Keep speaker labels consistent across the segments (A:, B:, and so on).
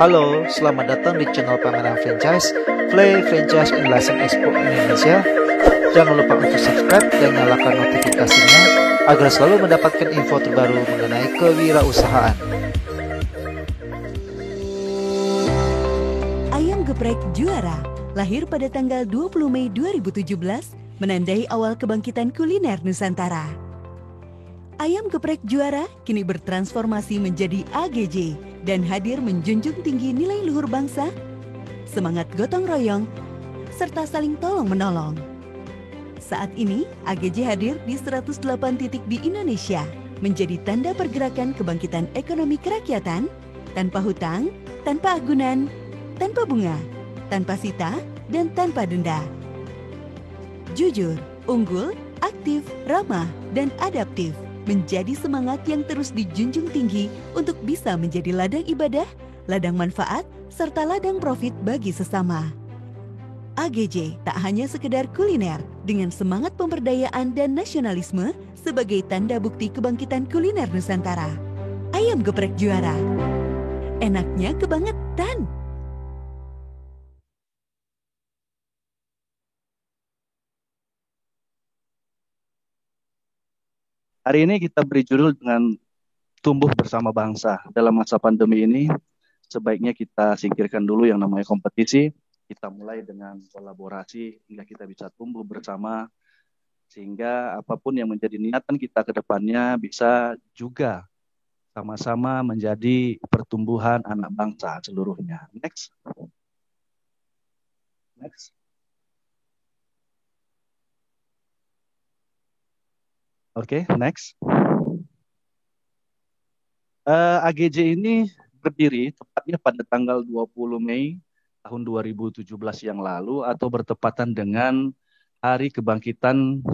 A: Halo, selamat datang di channel pameran franchise Play Franchise and License Expo Indonesia. Jangan lupa untuk subscribe dan nyalakan notifikasinya agar selalu mendapatkan info terbaru mengenai kewirausahaan.
B: Ayam geprek juara, lahir pada tanggal 20 Mei 2017, menandai awal kebangkitan kuliner Nusantara. Ayam geprek juara kini bertransformasi menjadi AGJ dan hadir menjunjung tinggi nilai luhur bangsa, semangat gotong royong, serta saling tolong-menolong. Saat ini, AGJ hadir di 108 titik di Indonesia, menjadi tanda pergerakan kebangkitan ekonomi kerakyatan, tanpa hutang, tanpa agunan, tanpa bunga, tanpa sita, dan tanpa denda. Jujur, unggul, aktif, ramah, dan adaptif menjadi semangat yang terus dijunjung tinggi untuk bisa menjadi ladang ibadah, ladang manfaat, serta ladang profit bagi sesama. AGJ tak hanya sekedar kuliner dengan semangat pemberdayaan dan nasionalisme sebagai tanda bukti kebangkitan kuliner Nusantara. Ayam geprek juara. Enaknya kebangetan.
C: Hari ini kita beri judul dengan tumbuh bersama bangsa. Dalam masa pandemi ini, sebaiknya kita singkirkan dulu yang namanya kompetisi. Kita mulai dengan kolaborasi hingga kita bisa tumbuh bersama, sehingga apapun yang menjadi niatan kita ke depannya bisa juga sama-sama menjadi pertumbuhan anak bangsa seluruhnya. Next. Oke, next. AGJ ini berdiri tepatnya pada tanggal 20 Mei tahun 2017 yang lalu atau bertepatan dengan Hari Kebangkitan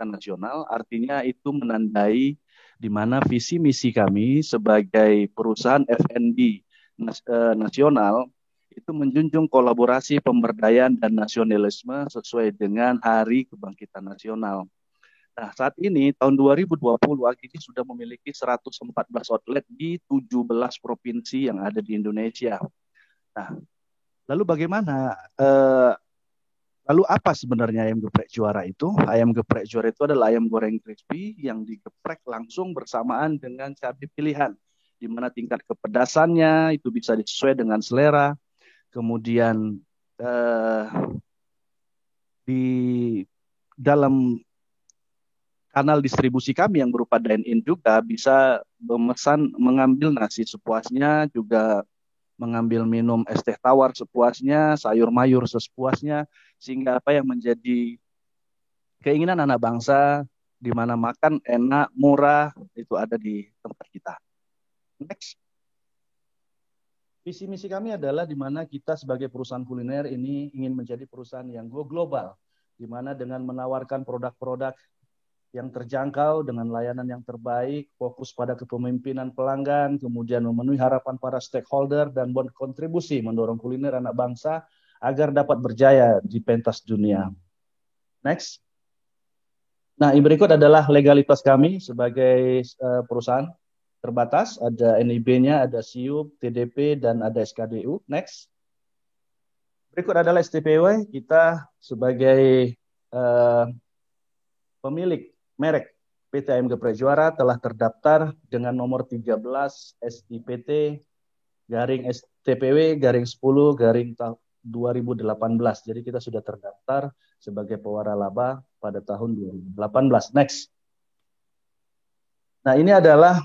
C: Nasional. Artinya itu menandai di mana visi misi kami sebagai perusahaan F&B nasional itu menjunjung kolaborasi, pemberdayaan, dan nasionalisme sesuai dengan Hari Kebangkitan Nasional. Nah, saat ini tahun 2020 AGJ sudah memiliki 114 outlet di 17 provinsi yang ada di Indonesia. Nah, lalu bagaimana? Lalu apa sebenarnya ayam geprek juara itu? Ayam geprek juara itu adalah ayam goreng crispy yang digeprek langsung bersamaan dengan cabai pilihan, di mana tingkat kepedasannya itu bisa disesuaikan dengan selera. Kemudian di dalam kanal distribusi kami yang berupa dine-in juga bisa memesan, mengambil nasi sepuasnya, juga mengambil minum es teh tawar sepuasnya, sayur mayur sepuasnya, sehingga apa yang menjadi keinginan anak bangsa di mana makan enak, murah, itu ada di tempat kita. Next. Visi misi kami adalah di mana kita sebagai perusahaan kuliner ini ingin menjadi perusahaan yang go global, di mana dengan menawarkan produk-produk yang terjangkau dengan layanan yang terbaik, fokus pada kepemimpinan pelanggan, kemudian memenuhi harapan para stakeholder dan berkontribusi mendorong kuliner anak bangsa agar dapat berjaya di pentas dunia. Next. Nah, yang berikut adalah legalitas kami sebagai perusahaan terbatas. Ada NIB-nya, ada SIUP, TDP, dan ada SKDU. Next. Berikut adalah STPW. Kita sebagai pemilik merek PT Ayam Geprek Juara telah terdaftar dengan nomor 13 SIPT garing STPW garing 10 garing 2018. Jadi kita sudah terdaftar sebagai pewaralaba pada tahun 2018. Next. Nah, ini adalah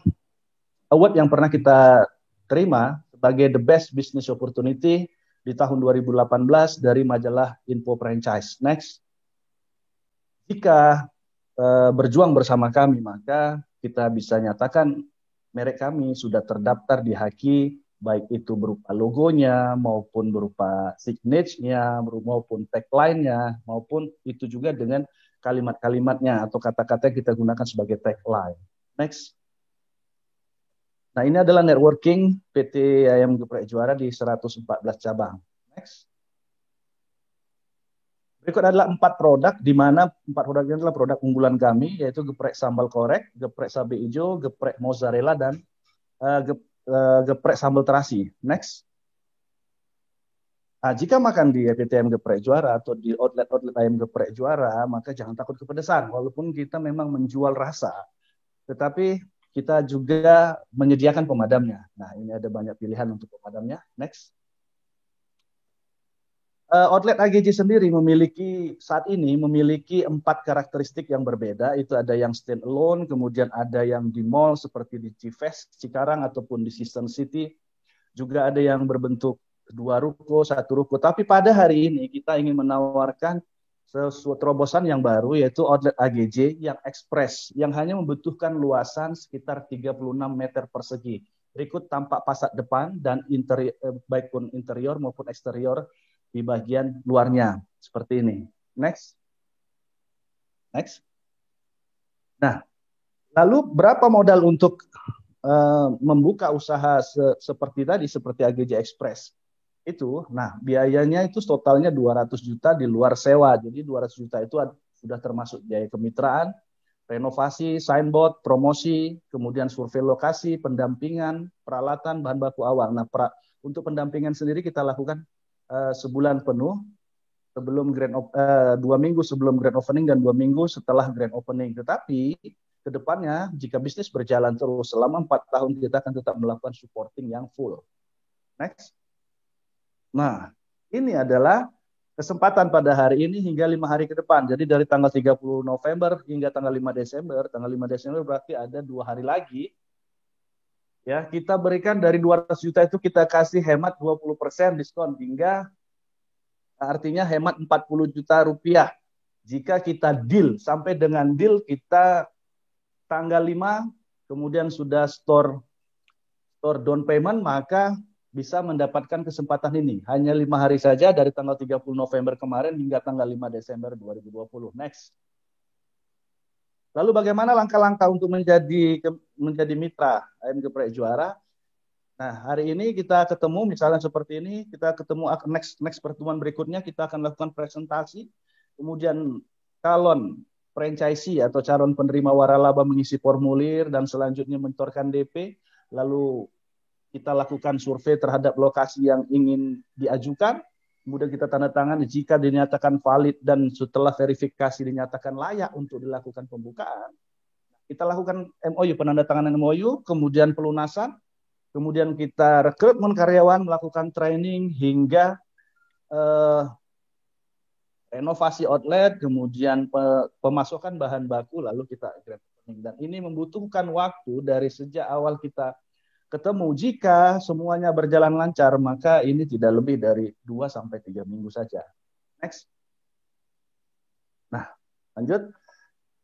C: award yang pernah kita terima sebagai the best business opportunity di tahun 2018 dari majalah Info Franchise. Next. Jika berjuang bersama kami, maka kita bisa nyatakan merek kami sudah terdaftar di Haki, baik itu berupa logonya, maupun berupa signage-nya, maupun tagline-nya, maupun itu juga dengan kalimat-kalimatnya atau kata-kata yang kita gunakan sebagai tagline. Next. Nah, ini adalah networking PT Ayam Geprek Juara di 114 cabang. Next. Berikut adalah 4 produk, di mana 4 produk ini adalah produk unggulan kami, yaitu geprek sambal korek, geprek cabai hijau, geprek mozzarella, dan geprek sambal terasi. Next. Nah, jika makan di PTM Geprek Juara atau di outlet-outlet ayam geprek Juara, maka jangan takut kepedesan. Walaupun kita memang menjual rasa, tetapi kita juga menyediakan pemadamnya. Nah, ini ada banyak pilihan untuk pemadamnya. Next. Outlet AGJ sendiri saat ini memiliki 4 karakteristik yang berbeda. Itu ada yang stand alone, kemudian ada yang di mall seperti di Cifes, Cikarang, ataupun di Season City. Juga ada yang berbentuk 2 ruko, 1 ruko. Tapi pada hari ini kita ingin menawarkan sesuatu terobosan yang baru, yaitu outlet AGJ yang ekspres, yang hanya membutuhkan luasan sekitar 36 meter persegi. Berikut tampak fasad depan dan baik pun interior maupun eksterior di bagian luarnya seperti ini. Next. Nah, lalu berapa modal untuk membuka usaha seperti tadi, seperti AGJ Express? Nah, biayanya itu totalnya 200 juta di luar sewa. Jadi 200 juta itu sudah termasuk biaya kemitraan, renovasi, signboard, promosi, kemudian survei lokasi, pendampingan, peralatan, bahan baku awal. Nah, untuk pendampingan sendiri kita lakukan sebulan penuh sebelum 2 minggu sebelum grand opening dan 2 minggu setelah grand opening. Tetapi kedepannya jika bisnis berjalan terus selama 4 tahun kita akan tetap melakukan supporting yang full. Next. Nah, ini adalah kesempatan pada hari ini hingga 5 hari ke depan. Jadi dari tanggal 30 November hingga tanggal 5 Desember. Tanggal 5 Desember berarti ada 2 hari lagi. Ya, kita berikan dari 200 juta itu kita kasih hemat 20% diskon hingga artinya hemat 40 juta rupiah. Jika kita deal, sampai dengan deal kita tanggal 5 kemudian sudah store down payment, maka bisa mendapatkan kesempatan ini. Hanya 5 hari saja dari tanggal 30 November kemarin hingga tanggal 5 Desember 2020. Next. Lalu bagaimana langkah-langkah untuk menjadi mitra ayam geprek Juara? Nah, hari ini kita ketemu misalnya seperti ini, kita ketemu next pertemuan berikutnya kita akan lakukan presentasi, kemudian calon franchisee atau calon penerima waralaba mengisi formulir dan selanjutnya menyetorkan DP, lalu kita lakukan survei terhadap lokasi yang ingin diajukan, kemudian kita tanda tangan jika dinyatakan valid dan setelah verifikasi dinyatakan layak untuk dilakukan pembukaan. Kita lakukan MOU, penandatanganan MOU, kemudian pelunasan, kemudian kita rekrutmen karyawan, melakukan training hingga renovasi outlet, kemudian pemasukan bahan baku, lalu kita grand opening. Dan ini membutuhkan waktu dari sejak awal kita ketemu. Jika semuanya berjalan lancar, maka ini tidak lebih dari 2-3 minggu saja. Next. Nah, lanjut.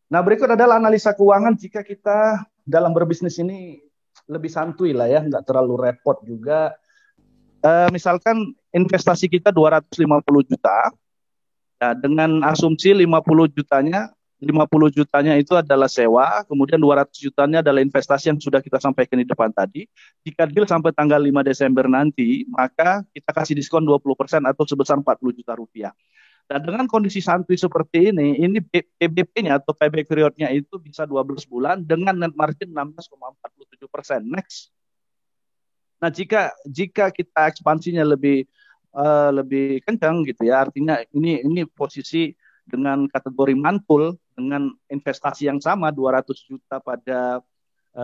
C: Nah, berikut adalah analisa keuangan jika kita dalam berbisnis ini lebih santuy lah ya, nggak terlalu repot juga. Misalkan investasi kita 250 juta, ya, dengan asumsi 50 jutanya itu adalah sewa, kemudian 200 jutanya adalah investasi yang sudah kita sampaikan di depan tadi. Jika deal sampai tanggal 5 Desember nanti, maka kita kasih diskon 20% atau sebesar 40 juta rupiah. Dan dengan kondisi santuy seperti ini PBP-nya atau payback period-nya itu bisa 12 bulan dengan net margin 16,47%. Next. Nah, jika kita ekspansinya lebih kencang gitu ya, artinya ini posisi dengan kategori mantul dengan investasi yang sama 200 juta pada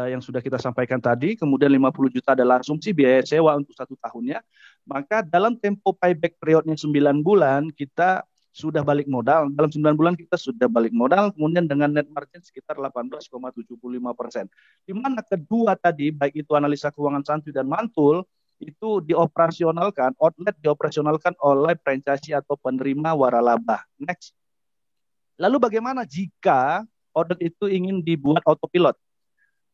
C: yang sudah kita sampaikan tadi, kemudian 50 juta adalah asumsi biaya sewa untuk 1 tahunnya, maka dalam tempo payback periodnya 9 bulan kita sudah balik modal. Dalam 9 bulan kita sudah balik modal, kemudian dengan net margin sekitar 18,75%. Di mana kedua tadi, baik itu analisa keuangan santuy dan mantul, itu dioperasionalkan, outlet dioperasionalkan oleh franchisee atau penerima waralaba. Next. Lalu bagaimana jika outlet itu ingin dibuat autopilot,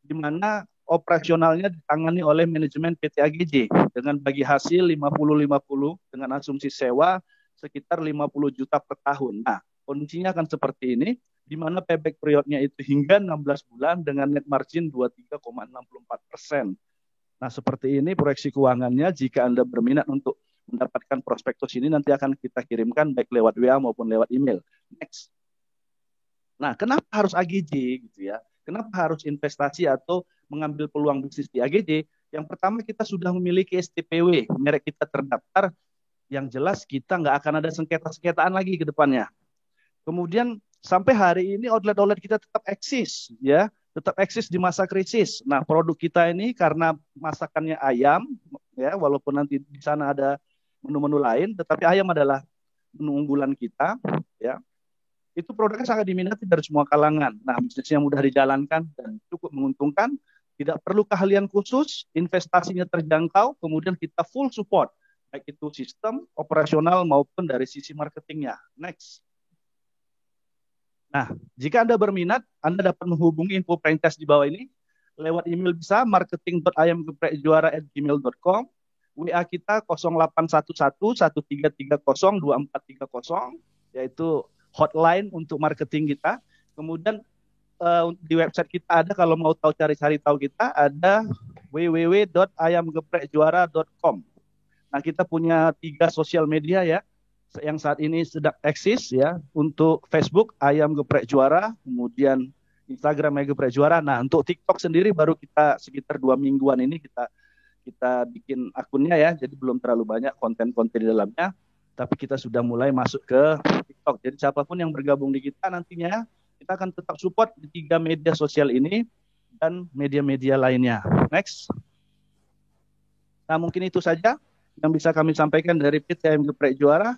C: di mana operasionalnya ditangani oleh manajemen PT AGJ dengan bagi hasil 50-50 dengan asumsi sewa sekitar 50 juta per tahun. Nah, kondisinya akan seperti ini, di mana payback periodnya itu hingga 16 bulan dengan net margin 23,64%. Nah, seperti ini proyeksi keuangannya. Jika Anda berminat untuk mendapatkan prospektus ini, nanti akan kita kirimkan baik lewat WA maupun lewat email. Next. Nah, kenapa harus AGJ gitu ya? Kenapa harus investasi atau mengambil peluang bisnis di AGJ? Yang pertama, kita sudah memiliki STPW, merek kita terdaftar, yang jelas kita nggak akan ada sengketa-sengketaan lagi ke depannya. Kemudian sampai hari ini outlet-outlet kita tetap eksis, ya, tetap eksis di masa krisis. Nah, produk kita ini karena masakannya ayam, ya, walaupun nanti di sana ada menu-menu lain, tetapi ayam adalah menu unggulan kita, ya. Itu produknya sangat diminati dari semua kalangan. Nah, bisnisnya mudah dijalankan dan cukup menguntungkan. Tidak perlu keahlian khusus, investasinya terjangkau, kemudian kita full support, baik itu sistem, operasional, maupun dari sisi marketingnya. Next. Nah, jika Anda berminat, Anda dapat menghubungi info franchise di bawah ini. Lewat email bisa, marketing.ayamgeprekjuara@gmail.com. WA kita 0811 1330 2430, yaitu hotline untuk marketing kita. Kemudian di website kita ada, kalau mau tahu cari-cari tahu kita, ada www.ayamgeprekjuara.com. Nah, kita punya 3 sosial media ya, yang saat ini sedang eksis ya. Untuk Facebook Ayam Geprek Juara, kemudian Instagram Ayam Geprek Juara. Nah, untuk TikTok sendiri baru kita sekitar 2 mingguan ini kita bikin akunnya ya, jadi belum terlalu banyak konten-konten di dalamnya, tapi kita sudah mulai masuk ke TikTok. Jadi siapapun yang bergabung di kita nantinya, kita akan tetap support di 3 media sosial ini dan media-media lainnya. Next. Nah, mungkin itu saja yang bisa kami sampaikan dari PT Ayam Geprek Juara.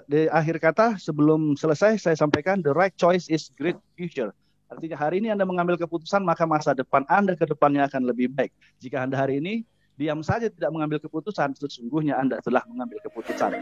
C: Di akhir kata, sebelum selesai, saya sampaikan the right choice is great future. Artinya hari ini Anda mengambil keputusan, maka masa depan Anda ke depannya akan lebih baik. Jika Anda hari ini diam saja tidak mengambil keputusan, sesungguhnya Anda telah mengambil keputusan.